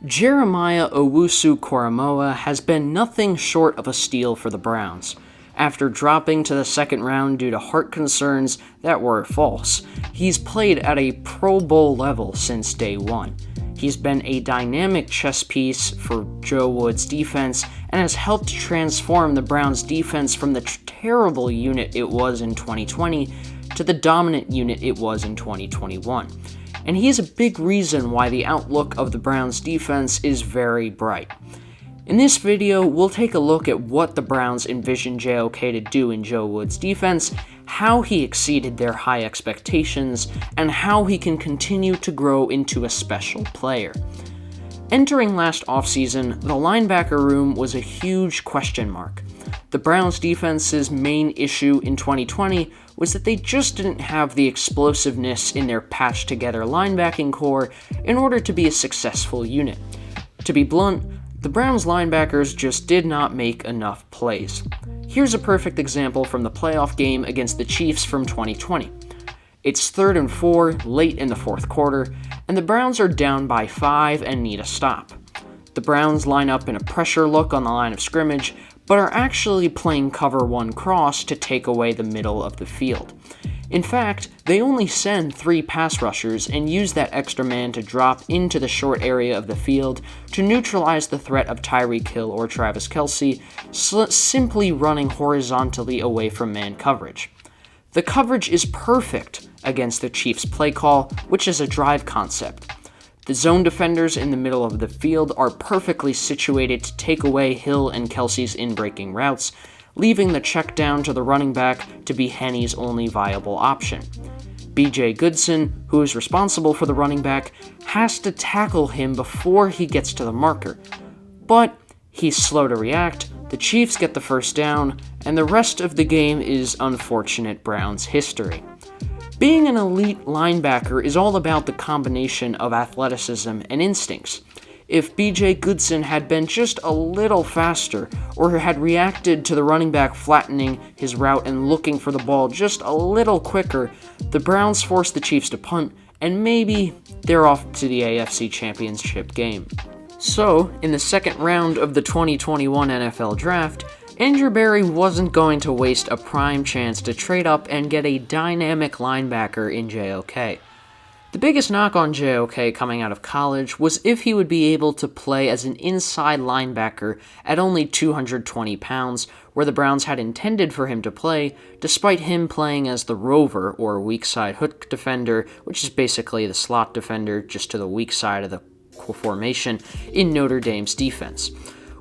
Jeremiah Owusu-Koramoah has been nothing short of a steal for the Browns. After dropping to the second round due to heart concerns that were false, he's played at a Pro Bowl level since day one. He's been a dynamic chess piece for Joe Woods' defense and has helped transform the Browns' defense from the terrible unit it was in 2020 to the dominant unit it was in 2021. And he is a big reason why the outlook of the Browns' defense is very bright. In this video, we'll take a look at what the Browns envision JOK to do in Joe Woods' defense, how he exceeded their high expectations, and how he can continue to grow into a special player. Entering last offseason, the linebacker room was a huge question mark. The Browns' defense's main issue in 2020 was that they just didn't have the explosiveness in their patched-together linebacking core in order to be a successful unit. To be blunt, the Browns' linebackers just did not make enough plays. Here's a perfect example from the playoff game against the Chiefs from 2020. It's 3rd and 4, late in the fourth quarter, and the Browns are down by 5 and need a stop. The Browns line up in a pressure look on the line of scrimmage, but are actually playing cover 1 cross to take away the middle of the field. In fact, they only send 3 pass rushers and use that extra man to drop into the short area of the field to neutralize the threat of Tyreek Hill or Travis Kelce, simply running horizontally away from man coverage. The coverage is perfect against the Chiefs' play call, which is a drive concept. The zone defenders in the middle of the field are perfectly situated to take away Hill and Kelce's in-breaking routes, leaving the check down to the running back to be Henne's only viable option. B.J. Goodson, who is responsible for the running back, has to tackle him before he gets to the marker. But he's slow to react, the Chiefs get the first down, and the rest of the game is unfortunate Browns history. Being an elite linebacker is all about the combination of athleticism and instincts. If B.J. Goodson had been just a little faster, or had reacted to the running back flattening his route and looking for the ball just a little quicker, the Browns force the Chiefs to punt, and maybe they're off to the AFC Championship game. So, in the second round of the 2021 NFL Draft, Andrew Berry wasn't going to waste a prime chance to trade up and get a dynamic linebacker in JOK. The biggest knock on JOK coming out of college was if he would be able to play as an inside linebacker at only 220 pounds, where the Browns had intended for him to play, despite him playing as the rover, or weak side hook defender, which is basically the slot defender just to the weak side of the formation in Notre Dame's defense.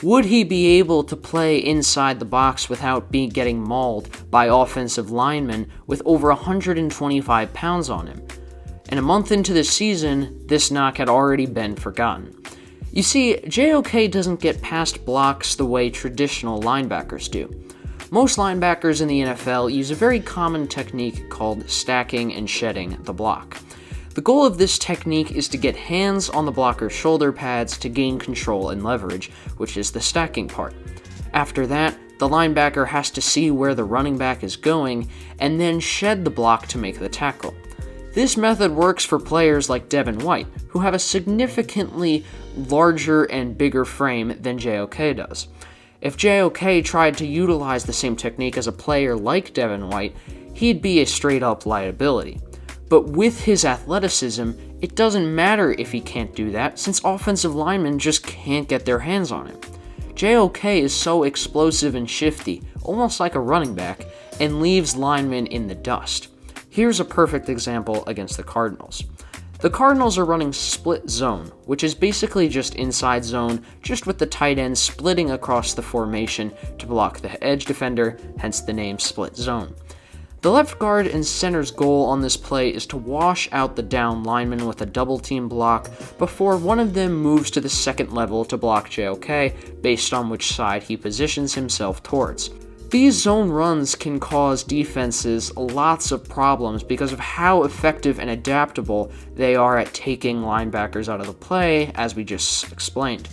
Would he be able to play inside the box without getting mauled by offensive linemen with over 125 pounds on him? And a month into the season, this knock had already been forgotten. You see, JOK doesn't get past blocks the way traditional linebackers do. Most linebackers in the NFL use a very common technique called stacking and shedding the block. The goal of this technique is to get hands on the blocker's shoulder pads to gain control and leverage, which is the stacking part. After that, the linebacker has to see where the running back is going and then shed the block to make the tackle. This method works for players like Devin White, who have a significantly larger and bigger frame than JOK does. If JOK tried to utilize the same technique as a player like Devin White, he'd be a straight-up liability. But with his athleticism, it doesn't matter if he can't do that, since offensive linemen just can't get their hands on him. JOK is so explosive and shifty, almost like a running back, and leaves linemen in the dust. Here's a perfect example against the Cardinals. The Cardinals are running split zone, which is basically just inside zone, just with the tight end splitting across the formation to block the edge defender, hence the name split zone. The left guard and center's goal on this play is to wash out the down lineman with a double team block before one of them moves to the second level to block JOK based on which side he positions himself towards. These zone runs can cause defenses lots of problems because of how effective and adaptable they are at taking linebackers out of the play, as we just explained.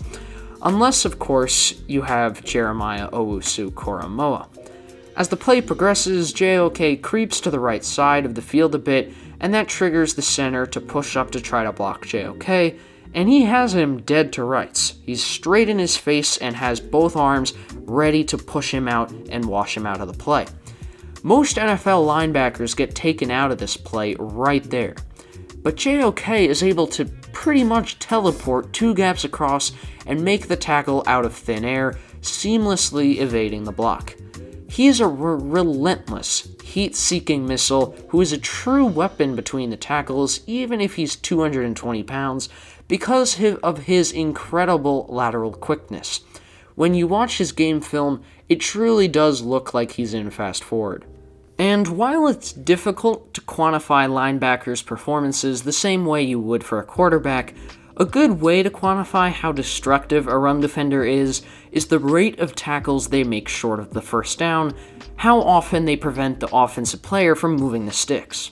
Unless, of course, you have Jeremiah Owusu-Koramoah. As the play progresses, JOK creeps to the right side of the field a bit, and that triggers the center to push up to try to block JOK, and he has him dead to rights. He's straight in his face and has both arms ready to push him out and wash him out of the play. Most NFL linebackers get taken out of this play right there, but JOK is able to pretty much teleport 2 gaps across and make the tackle out of thin air, seamlessly evading the block. He is a relentless, heat-seeking missile who is a true weapon between the tackles, even if he's 220 pounds, because of his incredible lateral quickness. When you watch his game film, it truly does look like he's in fast forward. And while it's difficult to quantify linebackers' performances the same way you would for a quarterback, a good way to quantify how destructive a run defender is the rate of tackles they make short of the first down, how often they prevent the offensive player from moving the sticks.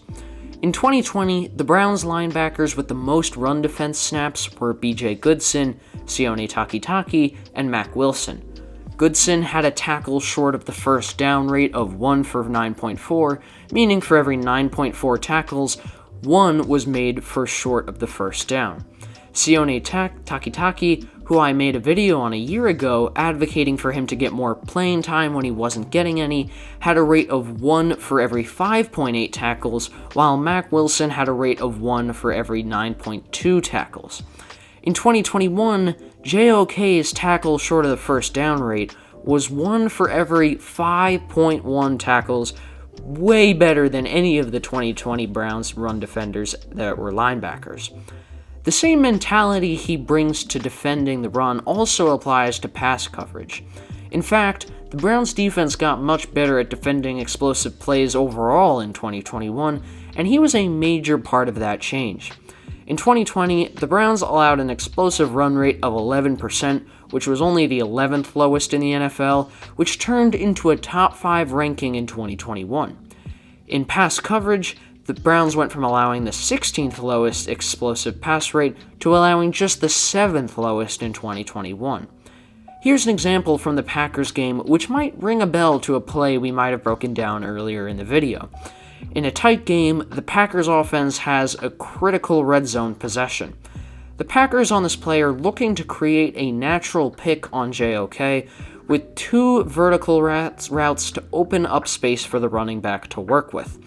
In 2020, the Browns linebackers with the most run defense snaps were B.J. Goodson, Sione Takitaki, and Mack Wilson. Goodson had a tackle short of the first down rate of 1 for 9.4, meaning for every 9.4 tackles, 1 was made for short of the first down. Sione Takitaki, who I made a video on a year ago advocating for him to get more playing time when he wasn't getting any, had a rate of 1 for every 5.8 tackles, while Mack Wilson had a rate of 1 for every 9.2 tackles. In 2021, JOK's tackle short of the first down rate was 1 for every 5.1 tackles, way better than any of the 2020 Browns run defenders that were linebackers. The same mentality he brings to defending the run also applies to pass coverage. In fact, the Browns defense got much better at defending explosive plays overall in 2021, and he was a major part of that change. In 2020, the Browns allowed an explosive run rate of 11%, which was only the 11th lowest in the NFL, which turned into a top 5 ranking in 2021. In pass coverage, the Browns went from allowing the 16th lowest explosive pass rate to allowing just the 7th lowest in 2021. Here's an example from the Packers game which might ring a bell to a play we might have broken down earlier in the video. In a tight game, the Packers offense has a critical red zone possession. The Packers on this play are looking to create a natural pick on JOK with 2 vertical routes to open up space for the running back to work with.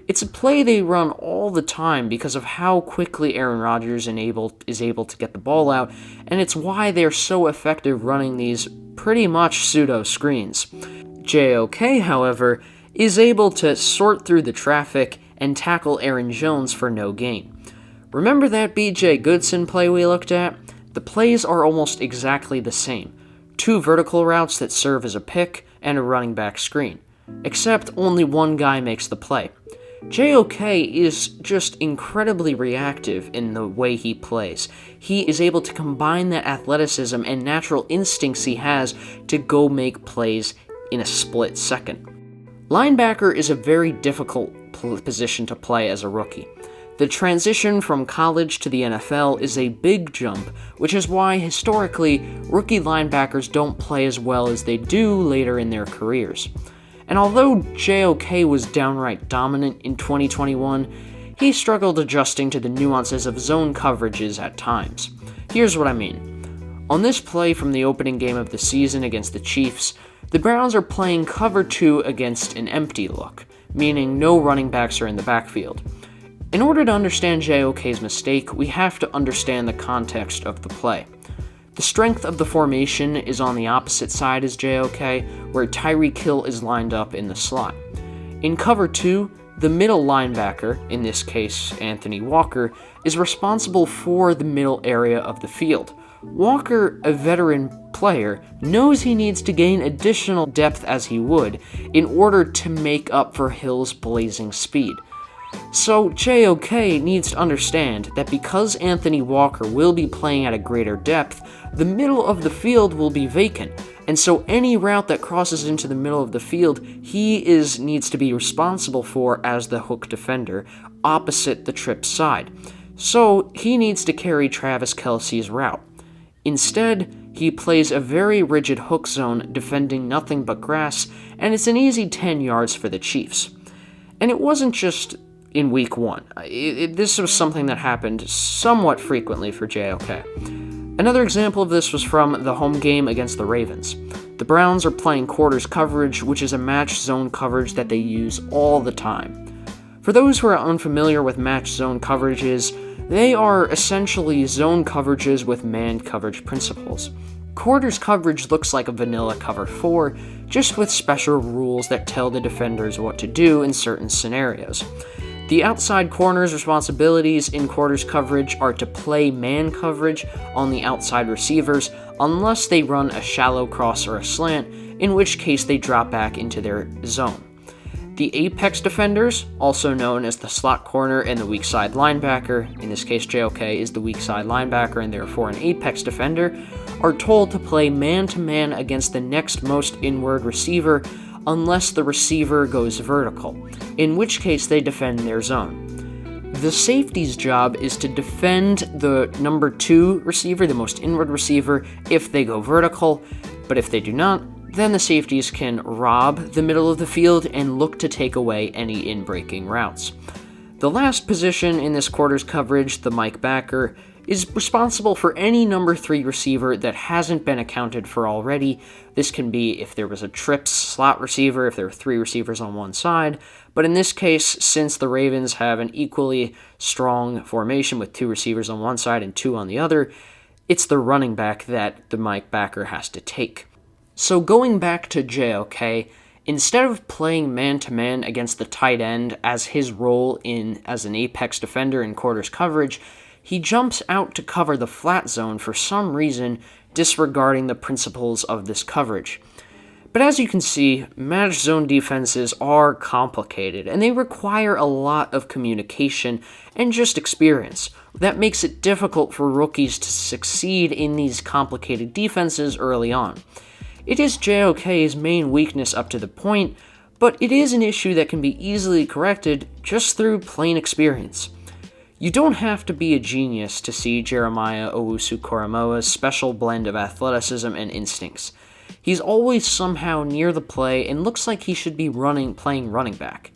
It's a play they run all the time because of how quickly Aaron Rodgers is able to get the ball out, and it's why they're so effective running these pretty much pseudo screens. JOK, however, is able to sort through the traffic and tackle Aaron Jones for no gain. Remember that B.J. Goodson play we looked at? The plays are almost exactly the same. 2 vertical routes that serve as a pick and a running back screen. Except only one guy makes the play. JOK is just incredibly reactive in the way he plays. He is able to combine that athleticism and natural instincts he has to go make plays in a split second. Linebacker is a very difficult position to play as a rookie. The transition from college to the NFL is a big jump, which is why historically rookie linebackers don't play as well as they do later in their careers. And although JOK was downright dominant in 2021, he struggled adjusting to the nuances of zone coverages at times. Here's what I mean. On this play from the opening game of the season against the Chiefs, the Browns are playing cover 2 against an empty look, meaning no running backs are in the backfield. In order to understand JOK's mistake, we have to understand the context of the play. The strength of the formation is on the opposite side as JOK, where Tyreek Hill is lined up in the slot. In cover 2, the middle linebacker, in this case Anthony Walker, is responsible for the middle area of the field. Walker, a veteran player, knows he needs to gain additional depth as he would in order to make up for Hill's blazing speed. So JOK needs to understand that because Anthony Walker will be playing at a greater depth, the middle of the field will be vacant, and so any route that crosses into the middle of the field, he needs to be responsible for as the hook defender, opposite the trip side. So he needs to carry Travis Kelce's route. Instead, he plays a very rigid hook zone defending nothing but grass, and it's an easy 10 yards for the Chiefs. And it wasn't just in week 1. This was something that happened somewhat frequently for JOK. Another example of this was from the home game against the Ravens. The Browns are playing quarters coverage, which is a match zone coverage that they use all the time. For those who are unfamiliar with match zone coverages, they are essentially zone coverages with man coverage principles. Quarters coverage looks like a vanilla cover 4, just with special rules that tell the defenders what to do in certain scenarios. The outside corner's responsibilities in quarters coverage are to play man coverage on the outside receivers unless they run a shallow cross or a slant, in which case they drop back into their zone. The apex defenders, also known as the slot corner and the weak side linebacker, in this case JOK is the weak side linebacker and therefore an apex defender, are told to play man-to-man against the next most inward receiver unless the receiver goes vertical, in which case they defend their zone. The safety's job is to defend the number 2 receiver, the most inward receiver, if they go vertical, but if they do not, then the safeties can rob the middle of the field and look to take away any in-breaking routes. The last position in this quarters coverage, the Mike backer, is responsible for any number 3 receiver that hasn't been accounted for already. This can be if there was a trips slot receiver, if there are 3 receivers on one side, but in this case, since the Ravens have an equally strong formation with 2 receivers on one side and 2 on the other, it's the running back that the Mike backer has to take. So going back to JOK, instead of playing man-to-man against the tight end as his role as an apex defender in quarters coverage, he jumps out to cover the flat zone for some reason, disregarding the principles of this coverage. But as you can see, managed zone defenses are complicated, and they require a lot of communication and just experience. That makes it difficult for rookies to succeed in these complicated defenses early on. It is JOK's main weakness up to the point, but it is an issue that can be easily corrected just through plain experience. You don't have to be a genius to see Jeremiah Owusu-Koramoah's special blend of athleticism and instincts. He's always somehow near the play and looks like he should be playing running back.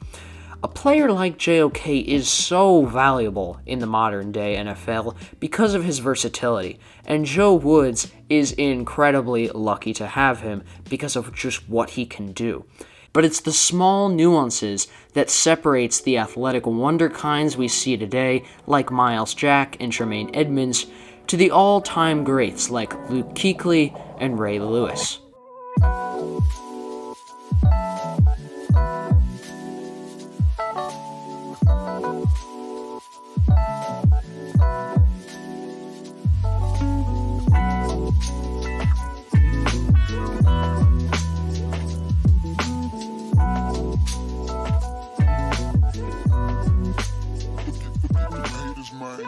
A player like JOK is so valuable in the modern day NFL because of his versatility, and Joe Woods is incredibly lucky to have him because of just what he can do. But it's the small nuances that separates the athletic wonderkinds we see today, like Miles Jack and Tremaine Edmonds, to the all-time greats like Luke Kuechly and Ray Lewis. Mine.